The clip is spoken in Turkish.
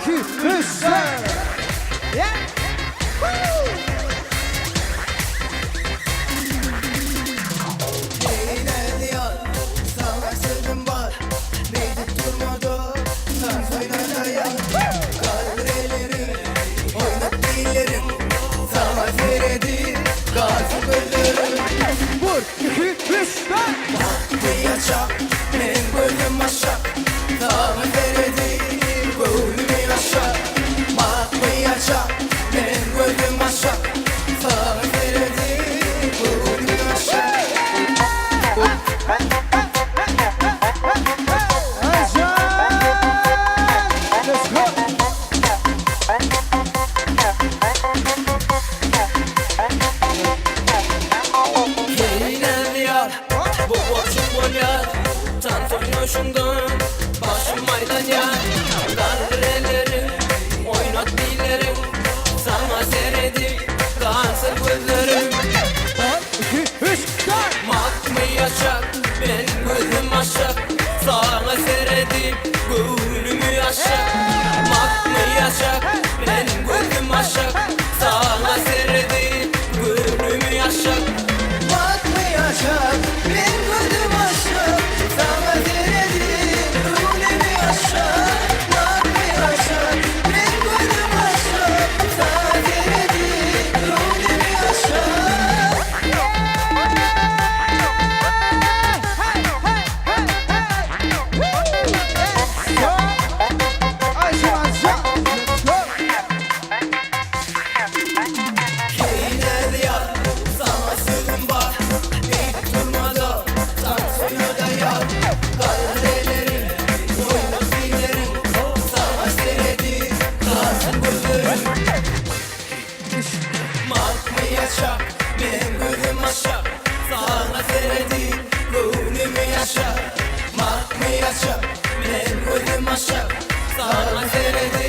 2, 3, 4. Yeah. Yine diyor, sana sırrım var. Beylik durmadı, tarz oynana ya. Kalbreleri, oynat dillerim. Sana feredi, gazı bölürüm. Vur 2, 3, 4. Bakmayacak, ben bölüm aşağı. Sana feredi, gönlümü aşağı. Bakmayacak, ben bölüm aşağı. Sana feredi, gönlümü aşağı. Let's go. Yine diyar, bu boşluk oynar. Tant oynaşından, başım maydan yar. Kalbreleri, oynat dillerim. Sana seyredi, kansır gözlerim. 2, 3, 4. Bakmayacak, ben gözüm aşağı. Sana seyredi, gönlümü aşağı. Bakmayacak, ben gözüm aşağı. Sana seyredi, gönlümü aşağı. Bakmayacak, ben gözüm aşağı. Sana seyredi, gönlümü aşağı. Bakmayacak, ben gözüm aşağı. Sana seyredi, gönlümü aşağı. Yine diyar, sana sözüm var. Dik durmadı, tansiyonu da yar. Kalbreleri, oynat dillerim. Sana seyredi, kalsın gözlerim. Bakmayacak, benim gözüm aşağı. Sana seyredi, gönlümü yaşa. Bakmayacak, benim gözüm aşağı. Sana seyredi,